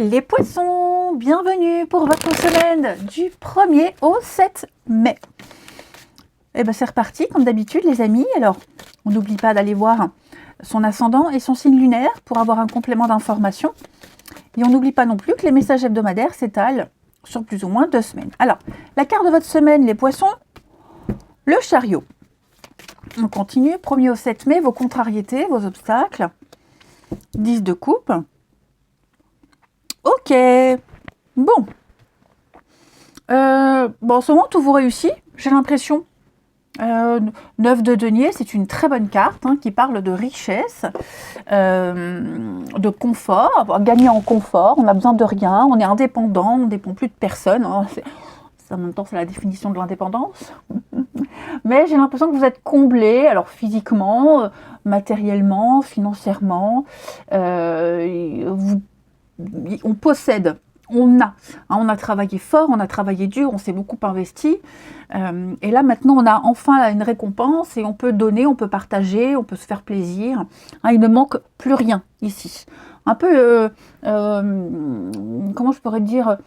Les poissons, bienvenue pour votre semaine du 1er au 7 mai. Et bien c'est reparti comme d'habitude les amis. Alors on n'oublie pas d'aller voir son ascendant et son signe lunaire pour avoir un complément d'information. Et on n'oublie pas non plus que les messages hebdomadaires s'étalent sur plus ou moins 2 semaines. Alors la carte de votre semaine les poissons, le chariot. On continue, 1er au 7 mai, vos contrariétés, vos obstacles. 10 de coupe. Ok, bon. Bon, en ce moment, tout vous réussit, j'ai l'impression. 9 de denier, c'est une très bonne carte qui parle de richesse, de confort, gagner en confort, on n'a besoin de rien, on est indépendant, on ne dépend plus de personne. En même temps, c'est la définition de l'indépendance. Mais j'ai l'impression que vous êtes comblé, alors physiquement, matériellement, financièrement, on possède, on a travaillé fort, on a travaillé dur, on s'est beaucoup investi, et là maintenant on a enfin une récompense et on peut donner, on peut partager, on peut se faire plaisir, il ne manque plus rien ici. Un peu, comment je pourrais dire,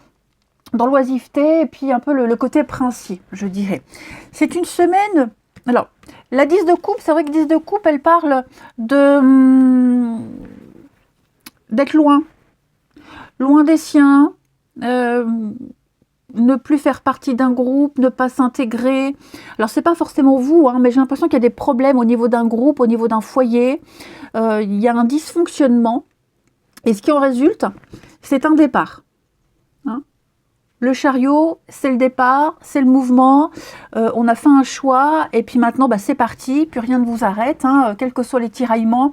dans l'oisiveté et puis un peu le côté princier, je dirais. C'est une semaine, alors la 10 de coupe, c'est vrai que 10 de coupe, elle parle d'être loin des siens, ne plus faire partie d'un groupe, ne pas s'intégrer. Alors c'est pas forcément vous, mais j'ai l'impression qu'il y a des problèmes au niveau d'un groupe, au niveau d'un foyer. Il y a un dysfonctionnement. Et ce qui en résulte, c'est un départ. Le chariot, c'est le départ, c'est le mouvement. On a fait un choix et puis maintenant, c'est parti. Plus rien ne vous arrête. Quels que soient les tiraillements,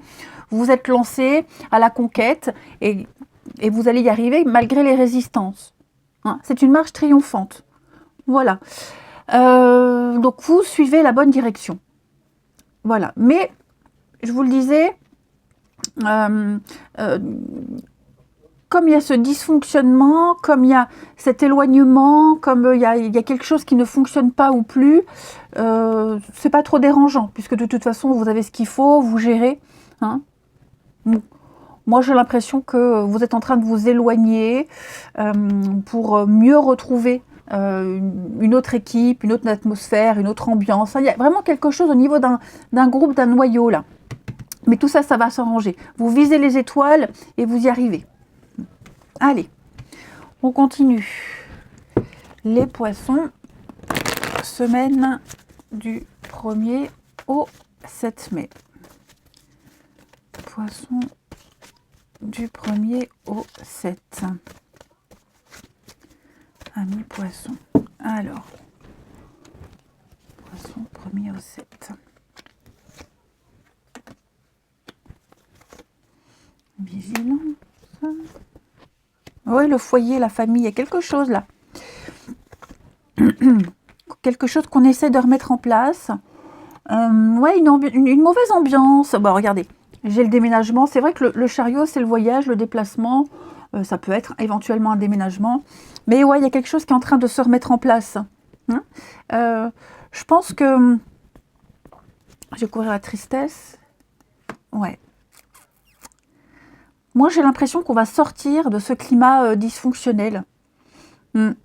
vous êtes lancé à la conquête et vous allez y arriver malgré les résistances. C'est une marche triomphante. Voilà. Donc, vous suivez la bonne direction. Voilà. Mais, je vous le disais, comme il y a ce dysfonctionnement, comme il y a cet éloignement, comme il y a quelque chose qui ne fonctionne pas ou plus, c'est pas trop dérangeant, puisque de toute façon, vous avez ce qu'il faut, vous gérez. Moi, j'ai l'impression que vous êtes en train de vous éloigner pour mieux retrouver une autre équipe, une autre atmosphère, une autre ambiance. Il y a vraiment quelque chose au niveau d'un groupe, d'un noyau, là. Mais tout ça, ça va s'arranger. Vous visez les étoiles et vous y arrivez. Allez, on continue. Les poissons, semaine du 1er au 7 mai. Poissons du 1er au 7. Amis poissons. Alors, poisson 1er au 7. Vigilance. Oui, le foyer, la famille, il y a quelque chose là. Quelque chose qu'on essaie de remettre en place. Ouais, une mauvaise ambiance. Bon, regardez. J'ai le déménagement. C'est vrai que le chariot, c'est le voyage, le déplacement. Ça peut être éventuellement un déménagement. Mais ouais, il y a quelque chose qui est en train de se remettre en place. Je pense que... J'ai couru la tristesse. Ouais. Moi, j'ai l'impression qu'on va sortir de ce climat dysfonctionnel. On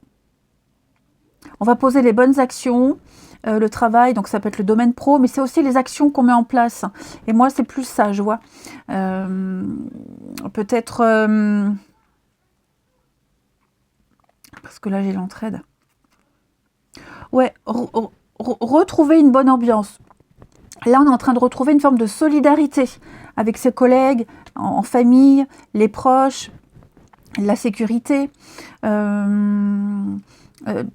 va poser les bonnes actions. Le travail, donc ça peut être le domaine pro, mais c'est aussi les actions qu'on met en place. Et moi, c'est plus ça, je vois. Peut-être... parce que là, j'ai l'entraide. Ouais, retrouver une bonne ambiance. Là, on est en train de retrouver une forme de solidarité avec ses collègues, en famille, les proches, la sécurité.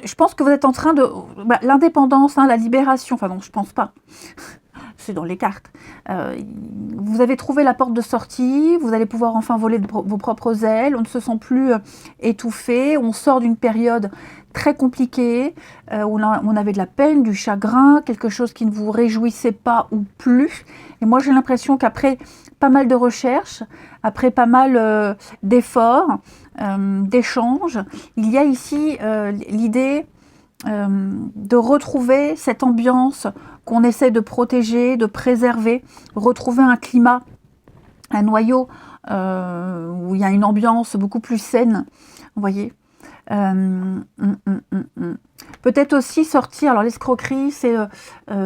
Je pense que vous êtes en train de... l'indépendance, la libération, enfin non, je pense pas. C'est dans les cartes. Vous avez trouvé la porte de sortie, vous allez pouvoir enfin voler de vos propres ailes, on ne se sent plus étouffé, on sort d'une période très compliquée, où on avait de la peine, du chagrin, quelque chose qui ne vous réjouissait pas ou plus. Et moi, j'ai l'impression qu'après pas mal de recherches, après pas mal d'efforts, d'échanges, il y a ici l'idée de retrouver cette ambiance qu'on essaie de protéger, de préserver, retrouver un climat, un noyau où il y a une ambiance beaucoup plus saine, vous voyez. Peut-être aussi sortir, alors l'escroquerie, c'est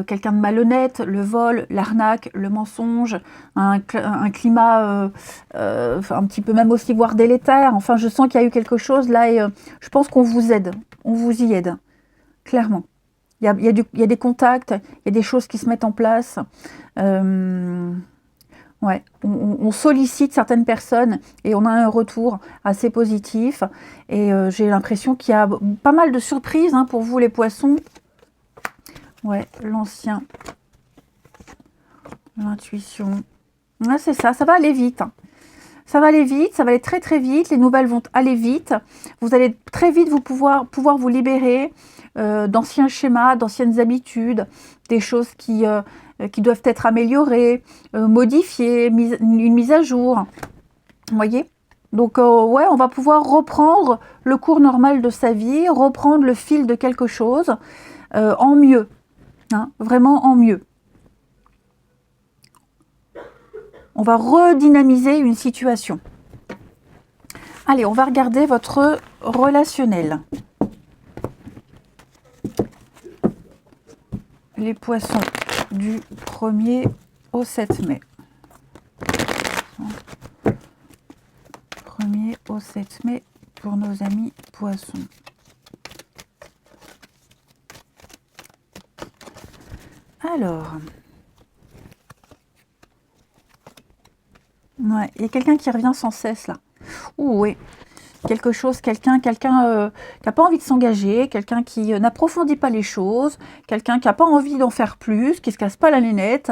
quelqu'un de malhonnête, le vol, l'arnaque, le mensonge, un climat un petit peu même aussi voire délétère. Enfin, je sens qu'il y a eu quelque chose là et je pense qu'on vous aide, on vous y aide, clairement. Il y a des contacts, il y a des choses qui se mettent en place. Ouais, on sollicite certaines personnes et on a un retour assez positif. Et j'ai l'impression qu'il y a pas mal de surprises hein, pour vous les poissons. Ouais, l'ancien. L'intuition. Ouais, c'est ça, ça va aller vite. Hein. Ça va aller vite, ça va aller très très vite. Les nouvelles vont aller vite. Vous allez très vite pouvoir vous libérer d'anciens schémas, d'anciennes habitudes, des choses qui doivent être améliorées, modifiées, une mise à jour. Vous voyez? Donc, ouais, on va pouvoir reprendre le cours normal de sa vie, reprendre le fil de quelque chose en mieux. Hein, vraiment en mieux. On va redynamiser une situation. Allez, on va regarder votre relationnel. Les poissons du 1er au 7 mai. 1er au 7 mai pour nos amis poissons. Alors, ouais, il y a quelqu'un qui revient sans cesse là. Ouh, oui. Quelque chose, quelqu'un qui n'a pas envie de s'engager, quelqu'un qui n'approfondit pas les choses, quelqu'un qui n'a pas envie d'en faire plus, qui ne se casse pas la lunette,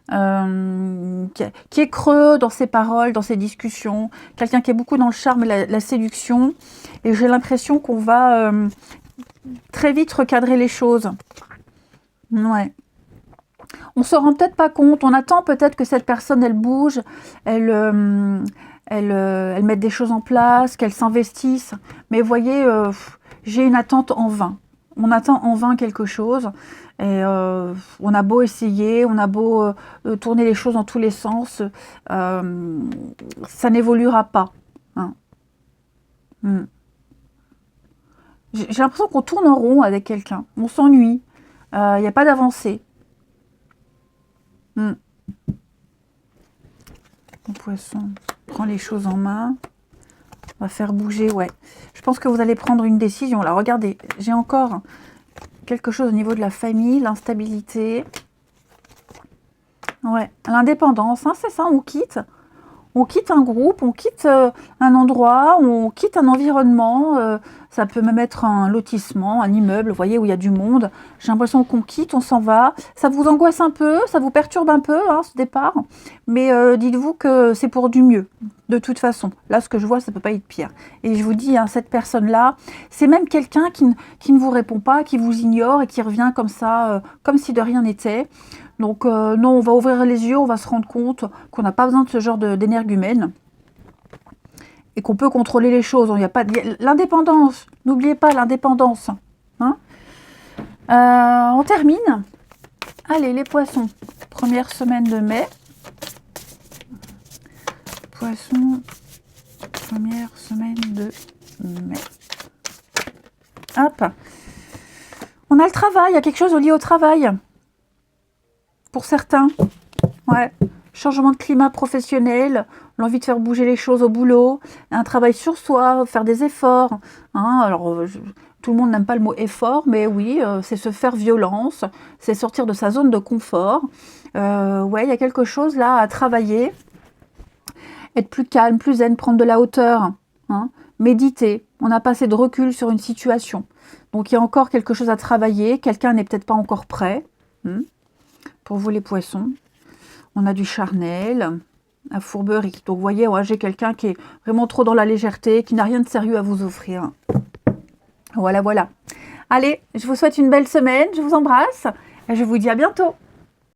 qui est creux dans ses paroles, dans ses discussions, quelqu'un qui est beaucoup dans le charme et la séduction. Et j'ai l'impression qu'on va très vite recadrer les choses. Ouais. On ne se rend peut-être pas compte, on attend peut-être que cette personne, elle bouge, elle mette des choses en place, qu'elle s'investisse. Mais vous voyez, j'ai une attente en vain. On attend en vain quelque chose. Et on a beau essayer, on a beau tourner les choses dans tous les sens, ça n'évoluera pas. Hein. J'ai l'impression qu'on tourne en rond avec quelqu'un. On s'ennuie. Il n'y a pas d'avancée. Le poisson prend les choses en main. On va faire bouger, ouais. Je pense que vous allez prendre une décision. Là, regardez, j'ai encore quelque chose au niveau de la famille, l'instabilité. Ouais, l'indépendance, hein, c'est ça, on quitte. On quitte un groupe, on quitte un endroit, on quitte un environnement. Ça peut même être un lotissement, un immeuble, vous voyez, où il y a du monde. J'ai l'impression qu'on quitte, on s'en va. Ça vous angoisse un peu, ça vous perturbe un peu, hein, ce départ. Mais dites-vous que c'est pour du mieux, de toute façon. Là, ce que je vois, ça ne peut pas être pire. Et je vous dis, hein, cette personne-là, c'est même quelqu'un qui ne vous répond pas, qui vous ignore et qui revient comme ça, comme si de rien n'était. Donc non, on va ouvrir les yeux, on va se rendre compte qu'on n'a pas besoin de ce genre d'énergumène et qu'on peut contrôler les choses. Il n'y a pas l'indépendance. N'oubliez pas l'indépendance. Hein, on termine. Allez, les poissons. Première semaine de mai. Poissons. Première semaine de mai. Hop. On a le travail. Il y a quelque chose lié au travail. Pour certains, ouais, changement de climat professionnel, l'envie de faire bouger les choses au boulot, un travail sur soi, faire des efforts. Hein, alors, tout le monde n'aime pas le mot effort, mais oui, c'est se faire violence, c'est sortir de sa zone de confort. Ouais, il y a quelque chose là à travailler, être plus calme, plus zen, prendre de la hauteur, hein, méditer. On a pas assez de recul sur une situation. Donc, il y a encore quelque chose à travailler. Quelqu'un n'est peut-être pas encore prêt. Pour vous les poissons, on a du charnel, à fourberie. Donc vous voyez, ouais, j'ai quelqu'un qui est vraiment trop dans la légèreté, qui n'a rien de sérieux à vous offrir. Voilà, voilà. Allez, je vous souhaite une belle semaine, je vous embrasse et je vous dis à bientôt.